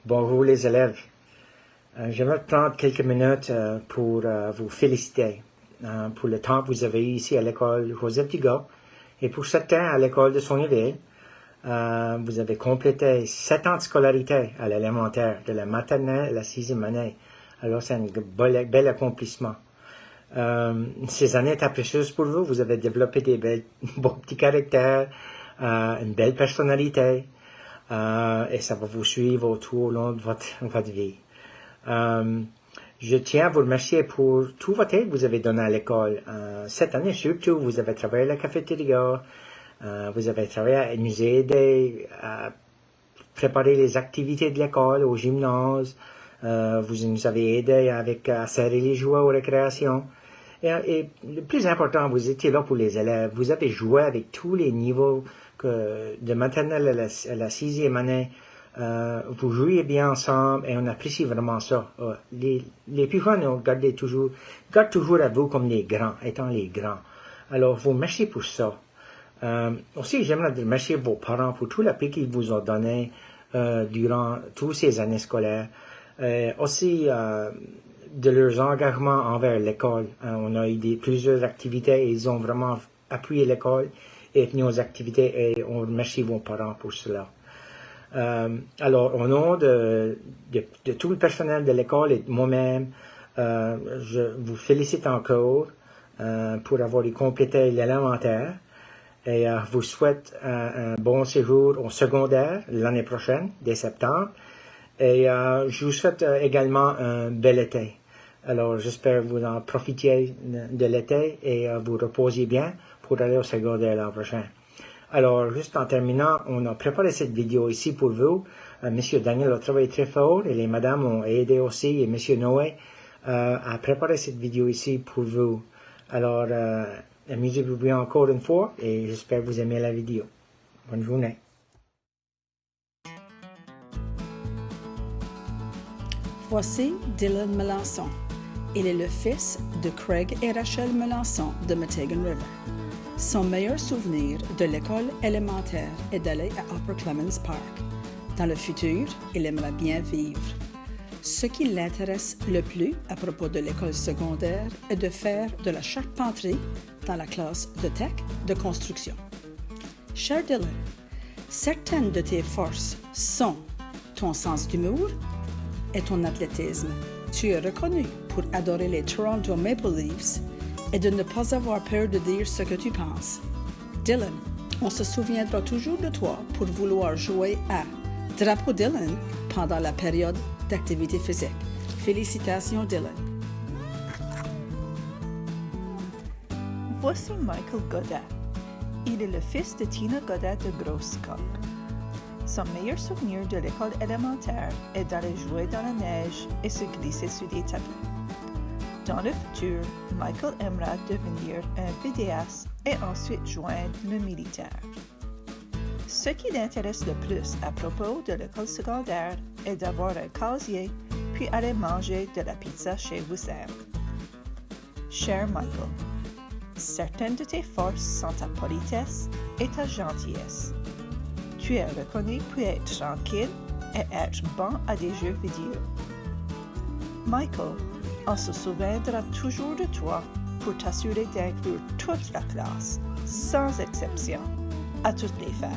Bonjour les élèves. J'aimerais prendre quelques minutes pour vous féliciter pour le temps que vous avez eu ici à l'école Joseph Dugas et pour certains à l'école de Saunier-Ville. Vous avez complété 7 ans de scolarité à l'élémentaire, de la maternelle à la 6e année. Alors c'est un bel accomplissement. Ces années étaient précieuses pour vous. Vous avez développé des bons petits caractères, une belle personnalité. Et ça va vous suivre tout au long de votre vie. Je tiens à vous remercier pour tout votre aide que vous avez donné à l'école. Cette année surtout, vous avez travaillé à la cafétéria, vous avez travaillé à nous aider à préparer les activités de l'école, au gymnase, vous nous avez aidé à serrer les jouets aux récréations. Et le plus important, vous étiez là pour les élèves. Vous avez joué avec tous les niveaux de maternelle à la 6e année. Vous jouiez bien ensemble et on apprécie vraiment ça. Les plus jeunes gardent toujours à vous comme les grands, étant les grands. Alors, vous merci pour ça. Aussi, j'aimerais remercier vos parents pour tout l'appui qu'ils vous ont donné durant toutes ces années scolaires. Aussi, de leurs engagements envers l'école. On a eu plusieurs activités et ils ont vraiment appuyé l'école et tenu aux activités et on remercie vos parents pour cela. Alors, au nom de tout le personnel de l'école et de moi-même, je vous félicite encore pour avoir complété l'élémentaire et vous souhaite un bon séjour au secondaire l'année prochaine, dès septembre. Et je vous souhaite également un bel été. Alors, j'espère que vous en profitiez de l'été et vous reposiez bien pour aller au secondaire l'an prochain. Alors, juste en terminant, on a préparé cette vidéo ici pour vous. Monsieur Daniel a travaillé très fort et les madames ont aidé aussi et Monsieur Noé a préparé cette vidéo ici pour vous. Alors, amusez-vous bien encore une fois et j'espère que vous aimez la vidéo. Bonne journée. Voici Dylan Melançon. Il est le fils de Craig et Rachel Melançon de Meteghan River. Son meilleur souvenir de l'école élémentaire est d'aller à Upper Clemens Park. Dans le futur, il aimerait bien vivre. Ce qui l'intéresse le plus à propos de l'école secondaire est de faire de la charpenterie dans la classe de tech de construction. Cher Dylan, certaines de tes forces sont ton sens d'humour et ton athlétisme. Tu es reconnu pour adorer les Toronto Maple Leafs et de ne pas avoir peur de dire ce que tu penses. Dylan, on se souviendra toujours de toi pour vouloir jouer à Drapeau Dylan pendant la période d'activité physique. Félicitations, Dylan. Voici Michael Godat. Il est le fils de Tina Godat de Grosse-Coque. Son meilleur souvenir de l'école élémentaire est d'aller jouer dans la neige et se glisser sur des tapis. Dans le futur, Michael aimera devenir un vidéaste et ensuite joindre le militaire. Ce qui l'intéresse le plus à propos de l'école secondaire est d'avoir un casier puis aller manger de la pizza chez Wissam. Cher Michael, certaines de tes forces sont ta politesse et ta gentillesse. Tu es reconnu pour être tranquille et être bon à des jeux vidéo. Michael, on se souviendra toujours de toi pour t'assurer d'inclure toute la classe, sans exception, à toutes les femmes.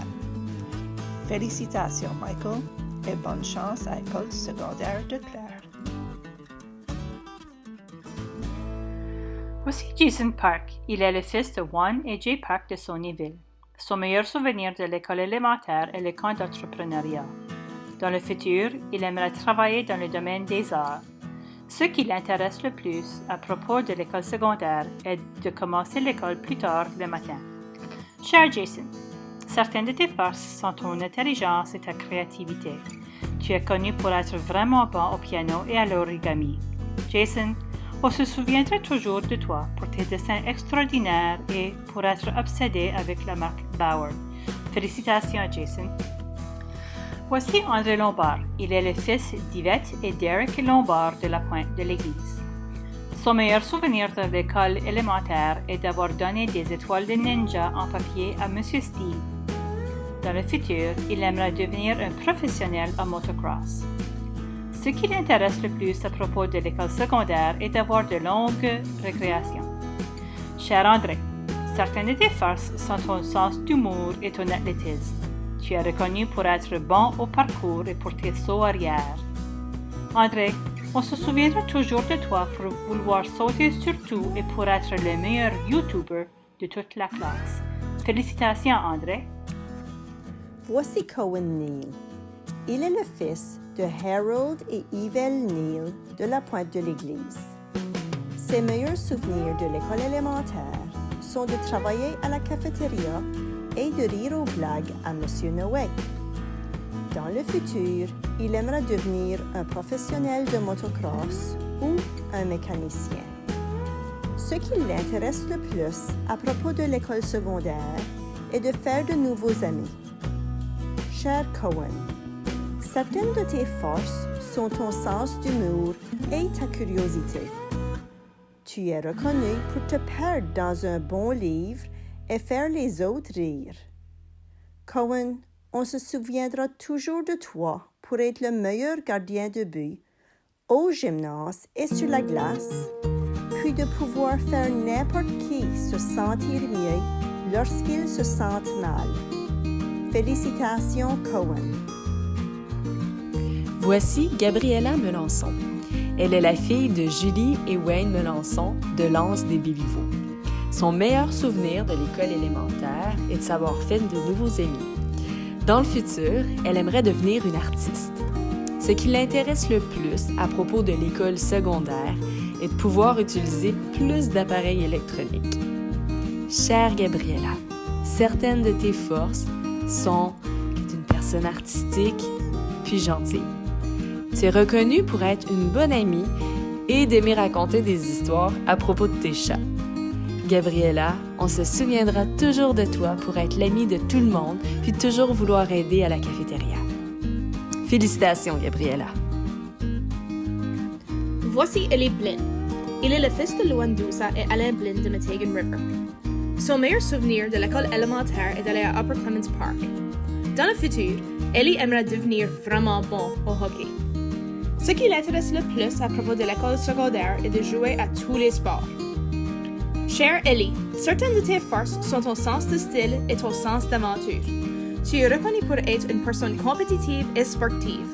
Félicitations, Michael, et bonne chance à l'école secondaire de Clare. Voici Jason Park. Il est le fils de Juan et Jay Park de Saunier-Ville. Son meilleur souvenir de l'école élémentaire est le camp d'entrepreneuriat. Dans le futur, il aimerait travailler dans le domaine des arts. Ce qui l'intéresse le plus à propos de l'école secondaire est de commencer l'école plus tard le matin. Cher Jason, certaines de tes forces sont ton intelligence et ta créativité. Tu es connu pour être vraiment bon au piano et à l'origami. Jason, on se souviendra toujours de toi pour tes dessins extraordinaires et pour être obsédé avec la marque Bauer. Félicitations, Jason. Voici André Lombard. Il est le fils d'Yvette et d'Eric Lombard de la Pointe de l'Église. Son meilleur souvenir de l'école élémentaire est d'avoir donné des étoiles de ninja en papier à Monsieur Steve. Dans le futur, il aimerait devenir un professionnel en motocross. Ce qui l'intéresse le plus à propos de l'école secondaire est d'avoir de longues récréations. Cher André, certaines de tes forces sont ton sens d'humour et ton athlétisme. Tu es reconnu pour être bon au parcours et pour tes sauts arrière. André, on se souviendra toujours de toi pour vouloir sauter sur tout et pour être le meilleur YouTuber de toute la classe. Félicitations, André. Voici Cohen Neal. Il est le fils de Harold et Yvelle Neal de la Pointe de l'Église. Ses meilleurs souvenirs de l'école élémentaire sont de travailler à la cafétéria et de rire aux blagues à Monsieur Noé. Dans le futur, il aimerait devenir un professionnel de motocross ou un mécanicien. Ce qui l'intéresse le plus à propos de l'école secondaire est de faire de nouveaux amis. Cher Cohen, certaines de tes forces sont ton sens d'humour et ta curiosité. Tu es reconnu pour te perdre dans un bon livre et faire les autres rire. Cohen, on se souviendra toujours de toi pour être le meilleur gardien de but, au gymnase et sur la glace, puis de pouvoir faire n'importe qui se sentir mieux lorsqu'il se sent mal. Félicitations, Cohen. Voici Gabriella Melançon. Elle est la fille de Julie et Wayne Melançon de l'Anse des Béliveaux. Son meilleur souvenir de l'école élémentaire est de s'avoir fait de nouveaux amis. Dans le futur, elle aimerait devenir une artiste. Ce qui l'intéresse le plus à propos de l'école secondaire est de pouvoir utiliser plus d'appareils électroniques. Chère Gabriella, certaines de tes forces sont d'être une personne artistique puis gentille. Tu es reconnue pour être une bonne amie et d'aimer raconter des histoires à propos de tes chats. Gabriella, on se souviendra toujours de toi pour être l'amie de tout le monde puis toujours vouloir aider à la cafétéria. Félicitations, Gabriella. Voici Ellie Blinn. Il est le fils de Luan Douza et Alain Blinn de Metegan River. Son meilleur souvenir de l'école élémentaire est d'aller à Upper Clements Park. Dans le futur, Ellie aimerait devenir vraiment bon au hockey. Ce qui l'intéresse le plus à propos de l'école secondaire est de jouer à tous les sports. Chère Ellie, certaines de tes forces sont ton sens de style et ton sens d'aventure. Tu es reconnue pour être une personne compétitive et sportive.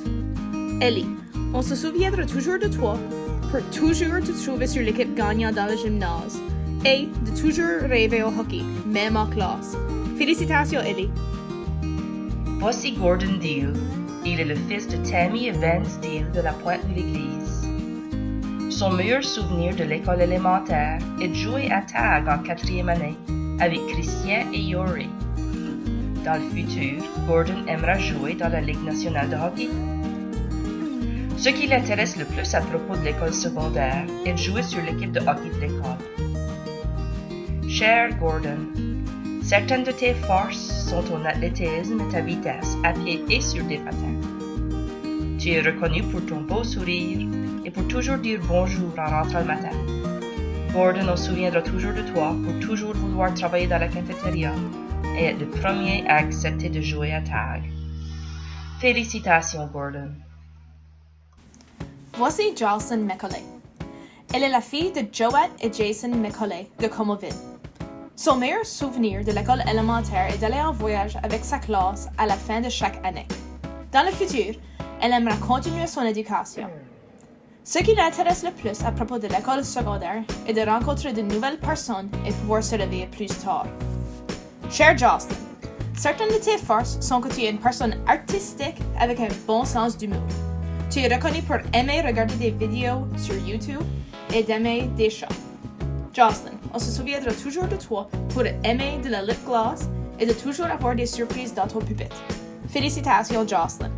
Ellie, on se souviendra toujours de toi pour toujours te trouver sur l'équipe gagnante dans le gymnase et de toujours rêver au hockey, même en classe. Félicitations, Ellie. Voici Gordon Deal. Il est le fils de Tammy et Vance Deal de la Pointe de l'Église. Son meilleur souvenir de l'école élémentaire est de jouer à tag en 4e année avec Christian et Yori. Dans le futur, Gordon aimera jouer dans la Ligue nationale de hockey. Ce qui l'intéresse le plus à propos de l'école secondaire est de jouer sur l'équipe de hockey de l'école. Cher Gordon, certaines de tes forces sont ton athlétisme et ta vitesse à pied et sur des patins. Tu es reconnu pour ton beau sourire et pour toujours dire bonjour en rentrant le matin. Gordon, on se souviendra toujours de toi pour toujours vouloir travailler dans la cafétéria et être le premier à accepter de jouer à tag. Félicitations, Gordon. Voici Jocelyn McCauley. Elle est la fille de Joette et Jason McCauley de Comoville. Son meilleur souvenir de l'école élémentaire est d'aller en voyage avec sa classe à la fin de chaque année. Dans le futur, elle aimerait continuer son éducation. Ce qui l'intéresse le plus à propos de l'école secondaire est de rencontrer de nouvelles personnes et pouvoir se réveiller plus tard. Cher Jocelyn, certaines de tes forces sont que tu es une personne artistique avec un bon sens d'humour. Tu es reconnu pour aimer regarder des vidéos sur YouTube et d'aimer des chats. Jocelyn, on se souviendra toujours de toi pour aimer de la lip gloss et de toujours avoir des surprises dans ton pupitre. Félicitations, Jocelyn.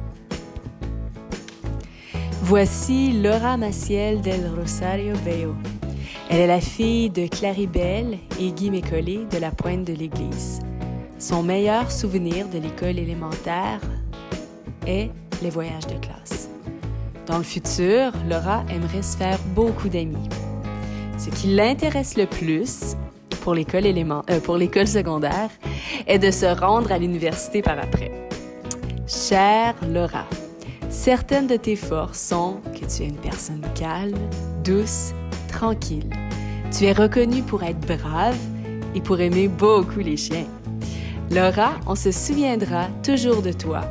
Voici Laura Maciel del Rosario Bello. Elle est la fille de Claribel et Guy Mécollet de la Pointe de l'Église. Son meilleur souvenir de l'école élémentaire est les voyages de classe. Dans le futur, Laura aimerait se faire beaucoup d'amis. Ce qui l'intéresse le plus pour l'école secondaire est de se rendre à l'université par après. Chère Laura, certaines de tes forces sont que tu es une personne calme, douce, tranquille. Tu es reconnue pour être brave et pour aimer beaucoup les chiens. Laura, on se souviendra toujours de toi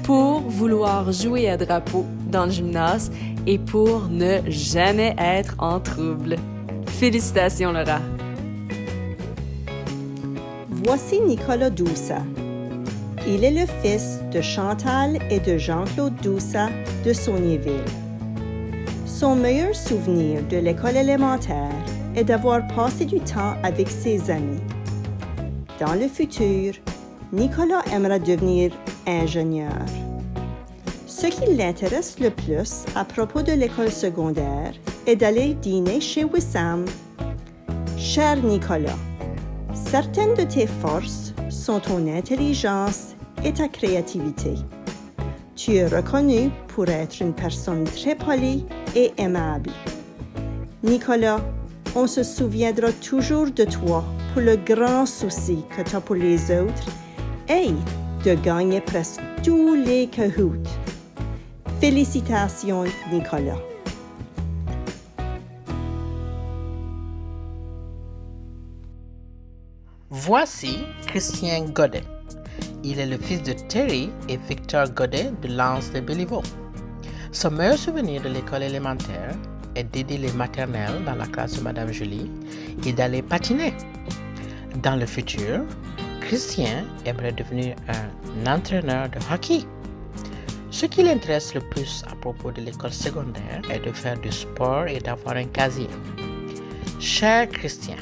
pour vouloir jouer à drapeau dans le gymnase et pour ne jamais être en trouble. Félicitations, Laura! Voici Nicolas Doussa. Il est le fils de Chantal et de Jean-Claude Doussa de Saulniéville. Son meilleur souvenir de l'école élémentaire est d'avoir passé du temps avec ses amis. Dans le futur, Nicolas aimerait devenir ingénieur. Ce qui l'intéresse le plus à propos de l'école secondaire est d'aller dîner chez Wissam. Cher Nicolas, certaines de tes forces sont ton intelligence et ta créativité. Tu es reconnu pour être une personne très polie et aimable. Nicolas, on se souviendra toujours de toi pour le grand souci que tu as pour les autres et de gagner presque tous les Kahoots. Félicitations, Nicolas. Voici Christian Godet. Il est le fils de Terry et Victor Godet de l'Anse de Béliveau. Son meilleur souvenir de l'école élémentaire est d'aider les maternelles dans la classe de Madame Julie et d'aller patiner. Dans le futur, Christian aimerait devenir un entraîneur de hockey. Ce qui l'intéresse le plus à propos de l'école secondaire est de faire du sport et d'avoir un casier. Cher Christian,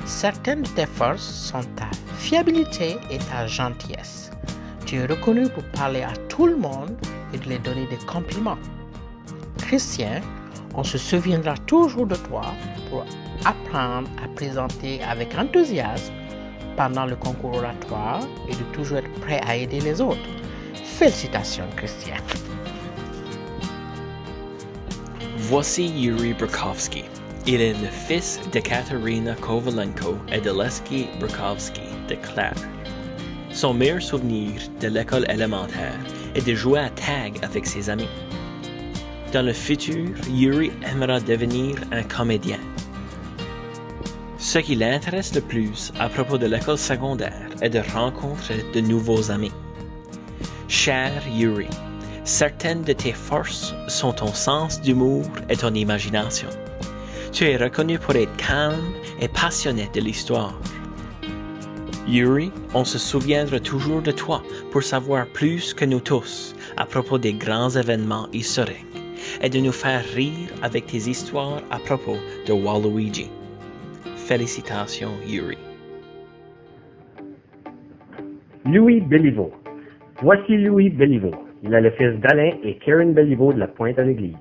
certaines de tes forces sont ta fiabilité et ta gentillesse. Tu es reconnu pour parler à tout le monde et de lui donner des compliments. Christian, on se souviendra toujours de toi pour apprendre à présenter avec enthousiasme pendant le concours oratoire et de toujours être prêt à aider les autres. Félicitations, Christian. Voici Yuri Brukovski. Il est le fils de Katerina Kovalenko et de Lesky Brukovski de Clare. Son meilleur souvenir de l'école élémentaire est de jouer à tag avec ses amis. Dans le futur, Yuri aimera devenir un comédien. Ce qui l'intéresse le plus à propos de l'école secondaire est de rencontrer de nouveaux amis. Cher Yuri, certaines de tes forces sont ton sens d'humour et ton imagination. Tu es reconnu pour être calme et passionné de l'histoire. Yuri, on se souviendra toujours de toi pour savoir plus que nous tous à propos des grands événements historiques et de nous faire rire avec tes histoires à propos de Waluigi. Félicitations, Yuri. Louis Béliveau. Voici Louis Béliveau. Il est le fils d'Alain et Karen Béliveau de la Pointe-à-l'Église.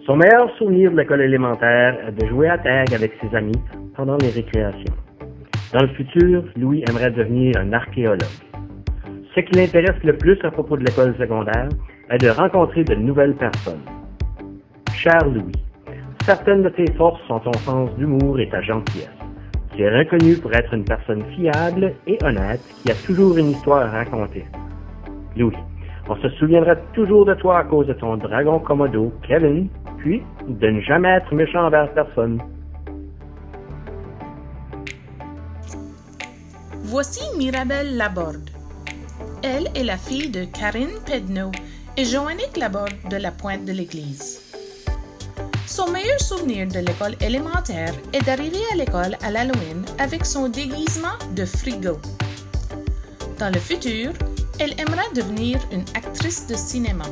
Son meilleur souvenir de l'école élémentaire est de jouer à tag avec ses amis pendant les récréations. Dans le futur, Louis aimerait devenir un archéologue. Ce qui l'intéresse le plus à propos de l'école secondaire est de rencontrer de nouvelles personnes. Cher Louis, certaines de tes forces sont ton sens d'humour et ta gentillesse. Tu es reconnu pour être une personne fiable et honnête qui a toujours une histoire à raconter. Louis, on se souviendra toujours de toi à cause de ton dragon Komodo, Kevin, puis de ne jamais être méchant envers personne. Voici Mirabelle Laborde. Elle est la fille de Karine Pedneau et Joannick Laborde de la Pointe-de-l'Église. Son meilleur souvenir de l'école élémentaire est d'arriver à l'école à l'Halloween avec son déguisement de frigo. Dans le futur, elle aimerait devenir une actrice de cinéma.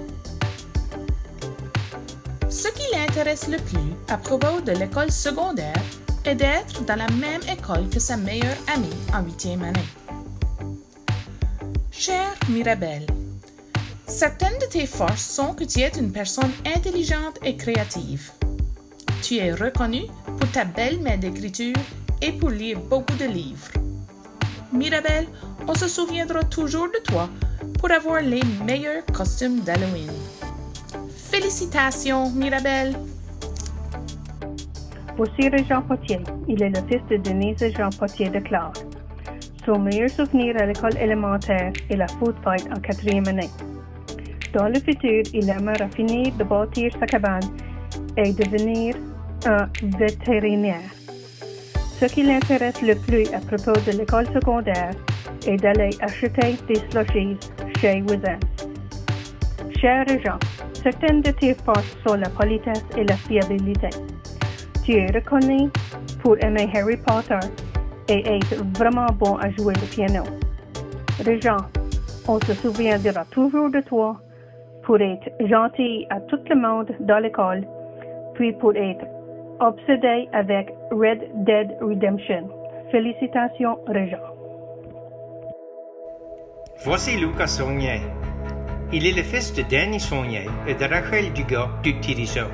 Ce qui l'intéresse le plus à propos de l'école secondaire est d'être dans la même école que sa meilleure amie en 8e année. Chère Mirabelle, certaines de tes forces sont que tu es une personne intelligente et créative. Tu es reconnue pour ta belle main d'écriture et pour lire beaucoup de livres. Mirabelle, on se souviendra toujours de toi pour avoir les meilleurs costumes d'Halloween. Félicitations, Mirabelle! Voici Jean Potier. Il est le fils de Denise et Jean Potier de Clare. Son meilleur souvenir à l'école élémentaire est la food fight en 4e année. Dans le futur, il aimera finir de bâtir sa cabane et devenir un vétérinaire. Ce qui l'intéresse le plus à propos de l'école secondaire est d'aller acheter des slushies chez Wizens. Cher Jean, certaines de tes forces sont la politesse et la fiabilité. Tu es reconnu pour aimer Harry Potter et être vraiment bon à jouer le piano. Régent, on se souviendra toujours de toi pour être gentil à tout le monde dans l'école, puis pour être obsédé avec Red Dead Redemption. Félicitations, Régent. Voici Lucas Saunier. Il est le fils de Danny Saunier et de Rachel Dugas du Thiriseau.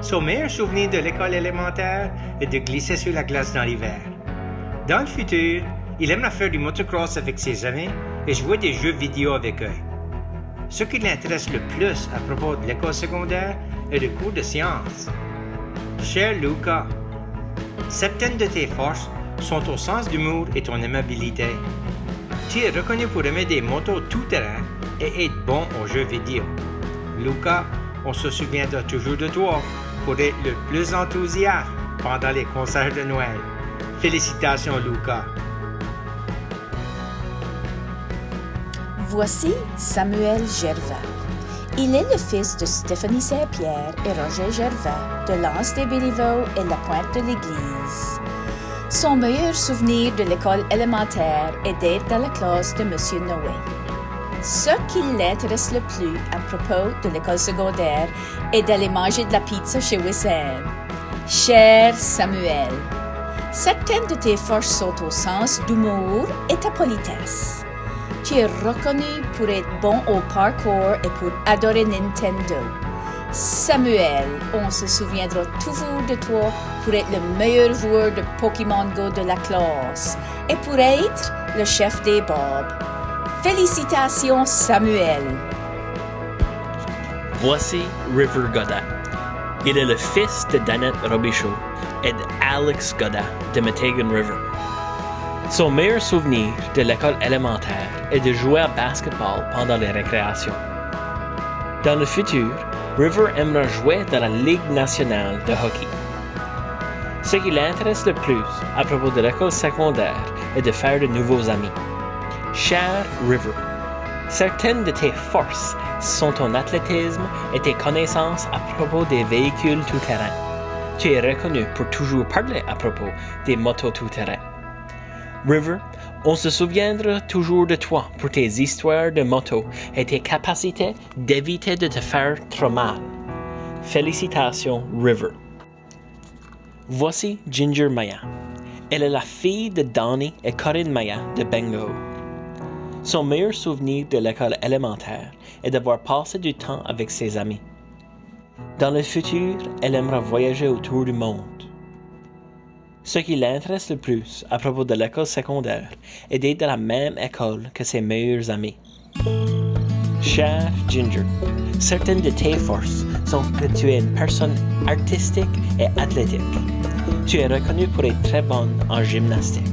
Son meilleur souvenir de l'école élémentaire est de glisser sur la glace dans l'hiver. Dans le futur, il aime faire du motocross avec ses amis et jouer des jeux vidéo avec eux. Ce qui l'intéresse le plus à propos de l'école secondaire est le cours de sciences. Cher Lucas, certaines de tes forces sont ton sens d'humour et ton aimabilité. Tu es reconnu pour aimer des motos tout-terrain et être bon aux jeux vidéo. Lucas, on se souviendra toujours de toi pour être le plus enthousiaste pendant les concerts de Noël. Félicitations, Lucas. Voici Samuel Gervais. Il est le fils de Stéphanie Saint-Pierre et Roger Gervais de l'Anse des Béliveaux et la Pointe de l'Église. Son meilleur souvenir de l'école élémentaire est d'être dans la classe de M. Noé. Ce qui l'intéresse le plus à propos de l'école secondaire est d'aller manger de la pizza chez Wissem. Cher Samuel, certaines de tes forces sont au sens d'humour et ta politesse. Tu es reconnu pour être bon au parkour et pour adorer Nintendo. Samuel, on se souviendra toujours de toi pour être le meilleur joueur de Pokémon Go de la classe et pour être le chef des Bobs. Félicitations, Samuel. Voici River Godin. Il est le fils de Danette Robichaud et d'Alex Godin de Metegan River. Son meilleur souvenir de l'école élémentaire est de jouer à basketball pendant les récréations. Dans le futur, River aimera jouer dans la Ligue nationale de hockey. Ce qui l'intéresse le plus à propos de l'école secondaire est de faire de nouveaux amis. Cher River, certaines de tes forces sont ton athlétisme et tes connaissances à propos des véhicules tout-terrain. Tu es reconnu pour toujours parler à propos des motos tout-terrain. River, on se souviendra toujours de toi pour tes histoires de moto et tes capacités d'éviter de te faire trop mal. Félicitations, River. Voici Ginger Maya. Elle est la fille de Donnie et Corinne Maya de Bengo. Son meilleur souvenir de l'école élémentaire est d'avoir passé du temps avec ses amis. Dans le futur, elle aimera voyager autour du monde. Ce qui l'intéresse le plus à propos de l'école secondaire est d'être dans la même école que ses meilleurs amis. Cher Ginger, certaines de tes forces sont que tu es une personne artistique et athlétique. Tu es reconnue pour être très bonne en gymnastique.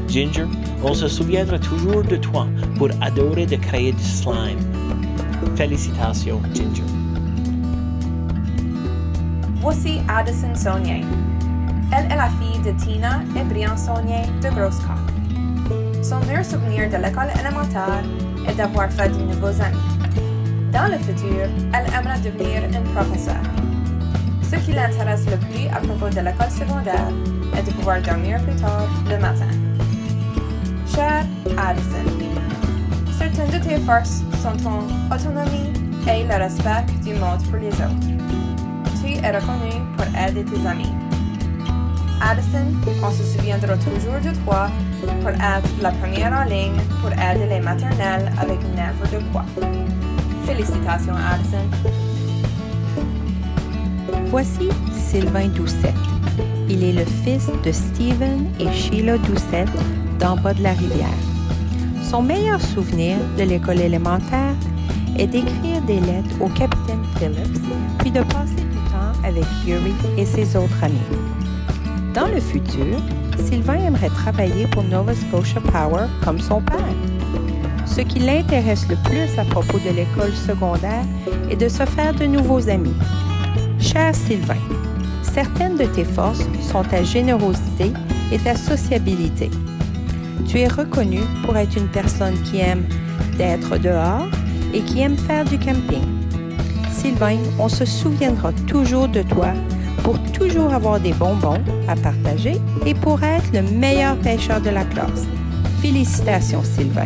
Ginger, on se souviendra toujours de toi pour adorer de créer du slime. Félicitations, Ginger. Voici Addison Saunier. Elle est la fille de Tina et Brian Saunier de Grosse-Coq. Son meilleur souvenir de l'école élémentaire est d'avoir fait de nouveaux amis. Dans le futur, elle aimera devenir une professeure. Ce qui l'intéresse le plus à propos de l'école secondaire est de pouvoir dormir plus tard le matin. Cher Addison, certaines de tes forces sont ton autonomie et le respect du monde pour les autres. Tu es reconnu pour aider tes amis. Addison, on se souviendra toujours de toi pour être la première en ligne pour aider les maternelles avec n'importe de quoi. Félicitations, Addison. Voici Sylvain Doucette. Il est le fils de Stephen et Sheila Doucette d'en bas de la rivière. Son meilleur souvenir de l'école élémentaire est d'écrire des lettres au capitaine Phillips, puis de passer du temps avec Yuri et ses autres amis. Dans le futur, Sylvain aimerait travailler pour Nova Scotia Power comme son père. Ce qui l'intéresse le plus à propos de l'école secondaire est de se faire de nouveaux amis. Cher Sylvain, certaines de tes forces sont ta générosité et ta sociabilité. Tu es reconnu pour être une personne qui aime d'être dehors et qui aime faire du camping. Sylvain, on se souviendra toujours de toi pour toujours avoir des bonbons à partager et pour être le meilleur pêcheur de la classe. Félicitations, Sylvain.